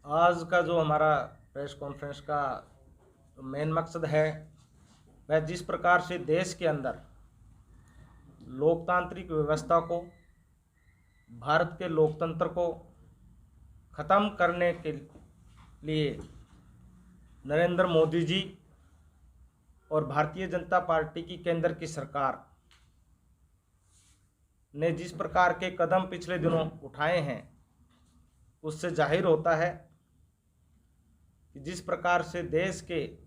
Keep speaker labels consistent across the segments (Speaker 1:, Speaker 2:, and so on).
Speaker 1: आज का जो हमारा प्रेस कॉन्फ्रेंस का मेन मकसद है वह जिस प्रकार से देश के अंदर लोकतांत्रिक व्यवस्था को, भारत के लोकतंत्र को ख़त्म करने के लिए नरेंद्र मोदी जी और भारतीय जनता पार्टी की केंद्र की सरकार ने जिस प्रकार के कदम पिछले दिनों उठाए हैं, उससे जाहिर होता है कि जिस प्रकार से देश के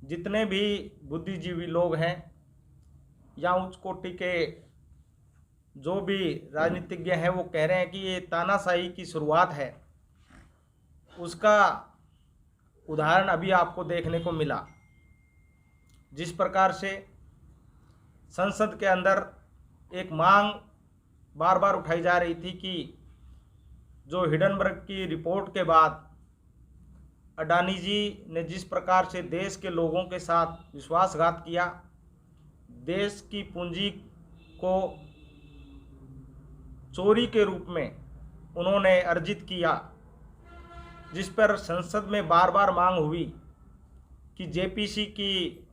Speaker 1: जितने भी बुद्धिजीवी लोग हैं या उच्च कोटि के जो भी राजनीतिज्ञ हैं, वो कह रहे हैं कि ये तानाशाही की शुरुआत है, उसका उदाहरण अभी आपको देखने को मिला। जिस प्रकार से संसद के अंदर एक मांग बार बार उठाई जा रही थी कि जो हिडनबर्ग की रिपोर्ट के बाद अडानी जी ने जिस प्रकार से देश के लोगों के साथ विश्वासघात किया, देश की पूंजी को चोरी के रूप में उन्होंने अर्जित किया, जिस पर संसद में बार बार मांग हुई कि जेपीसी की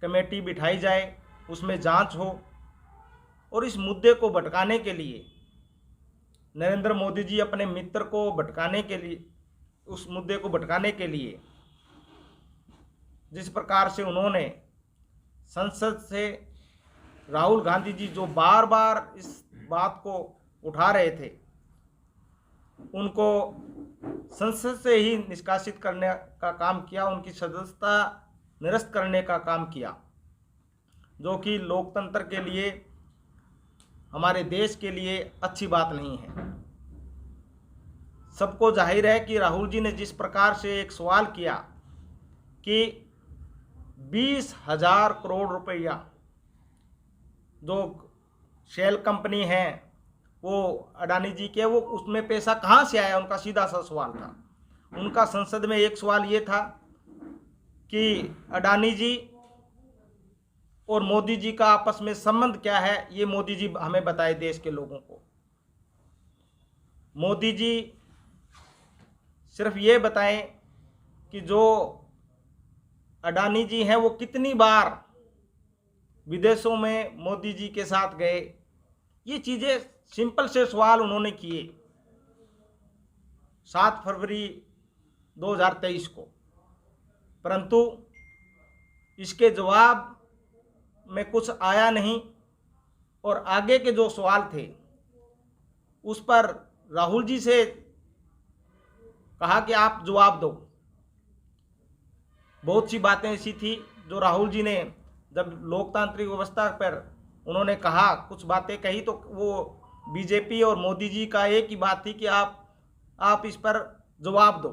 Speaker 1: कमेटी बिठाई जाए, उसमें जांच हो। और इस मुद्दे को भटकाने के लिए नरेंद्र मोदी जी अपने मित्र को भटकाने के लिए, उस मुद्दे को भटकाने के लिए जिस प्रकार से उन्होंने संसद से राहुल गांधी जी जो बार बार इस बात को उठा रहे थे, उनको संसद से ही निष्कासित करने का काम किया, उनकी सदस्यता निरस्त करने का काम किया, जो कि लोकतंत्र के लिए, हमारे देश के लिए अच्छी बात नहीं है। सबको जाहिर है कि राहुल जी ने जिस प्रकार से एक सवाल किया कि 20,000 करोड़ रुपया जो शेल कंपनी है वो अडानी जी के, वो उसमें पैसा कहाँ से आया, उनका सीधा सा सवाल था। उनका संसद में एक सवाल ये था कि अडानी जी और मोदी जी का आपस में संबंध क्या है, ये मोदी जी हमें बताए देश के लोगों को। मोदी जी सिर्फ ये बताएं कि जो अडानी जी हैं वो कितनी बार विदेशों में मोदी जी के साथ गए। ये चीज़ें सिंपल से सवाल उन्होंने किए 7 फरवरी 2023 को, परंतु इसके जवाब में कुछ आया नहीं। और आगे के जो सवाल थे उस पर राहुल जी से कहा कि आप जवाब दो। बहुत सी बातें ऐसी थी जो राहुल जी ने जब लोकतांत्रिक व्यवस्था पर उन्होंने कहा, कुछ बातें कही, तो वो बीजेपी और मोदी जी का एक ही बात थी कि आप इस पर जवाब दो।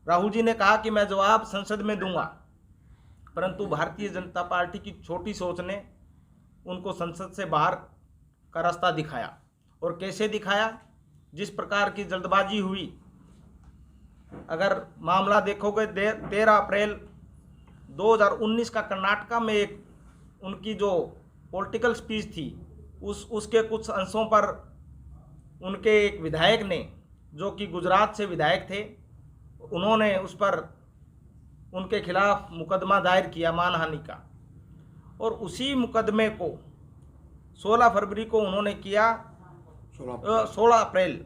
Speaker 1: राहुल जी ने कहा कि मैं जवाब संसद में दूंगा, परंतु भारतीय जनता पार्टी की छोटी सोच ने उनको संसद से बाहर का रास्ता दिखाया। और कैसे दिखाया? जिस प्रकार की जल्दबाजी हुई। अगर मामला देखोगे 13 अप्रैल 2019 का कर्नाटका में एक उनकी जो पॉलिटिकल स्पीच थी, उसके कुछ अंशों पर उनके एक विधायक ने, जो कि गुजरात से विधायक थे, उन्होंने उस पर उनके खिलाफ मुकदमा दायर किया मानहानि का। और उसी मुकदमे को 16 फरवरी को उन्होंने किया, 16 अप्रैल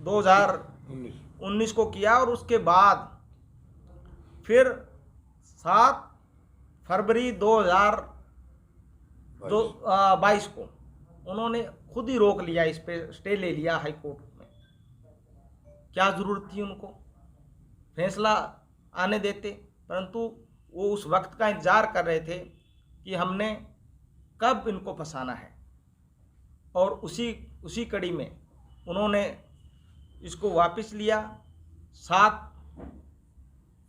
Speaker 1: 2019 को किया। और उसके बाद फिर 7 फरवरी 2022 को उन्होंने खुद ही रोक लिया, इस पे स्टे ले लिया हाई कोर्ट में। क्या ज़रूरत थी उनको फैसला आने देते? परंतु वो उस वक्त का इंतज़ार कर रहे थे कि हमने कब इनको फंसाना है। और उसी कड़ी में उन्होंने इसको वापस लिया 7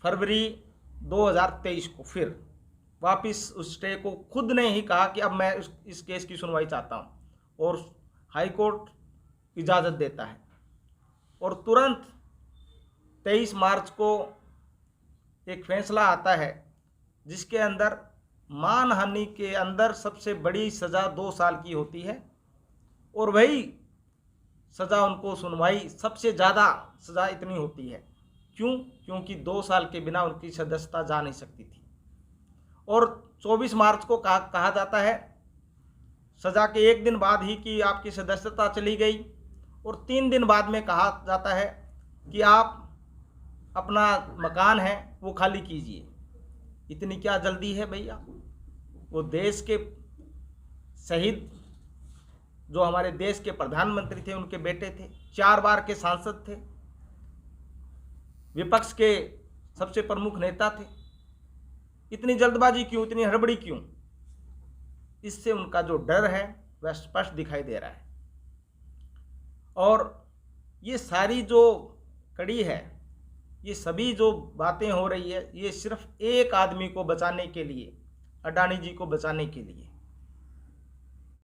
Speaker 1: फरवरी 2023 को। फिर वापस उस स्टे को खुद ने ही कहा कि अब मैं इस केस की सुनवाई चाहता हूँ, और हाई कोर्ट इजाज़त देता है। और तुरंत 23 मार्च को एक फैसला आता है जिसके अंदर मानहानि के अंदर सबसे बड़ी सज़ा 2 साल की होती है, और वही सज़ा उनको सुनवाई सबसे ज़्यादा सज़ा इतनी होती है। क्यों? क्योंकि 2 साल के बिना उनकी सदस्यता जा नहीं सकती थी। और 24 मार्च को कहा जाता है सज़ा के 1 दिन बाद ही कि आपकी सदस्यता चली गई, और 3 दिन बाद में कहा जाता है कि आप अपना मकान है वो खाली कीजिए। इतनी क्या जल्दी है भैया? वो देश के शहीद जो हमारे देश के प्रधानमंत्री थे, उनके बेटे थे, 4 बार के सांसद थे, विपक्ष के सबसे प्रमुख नेता थे। इतनी जल्दबाजी क्यों, इतनी हड़बड़ी क्यों? इससे उनका जो डर है वह स्पष्ट दिखाई दे रहा है। और ये सारी जो कड़ी है, ये सभी जो बातें हो रही है, ये सिर्फ एक आदमी को बचाने के लिए, अडानी जी को बचाने के लिए।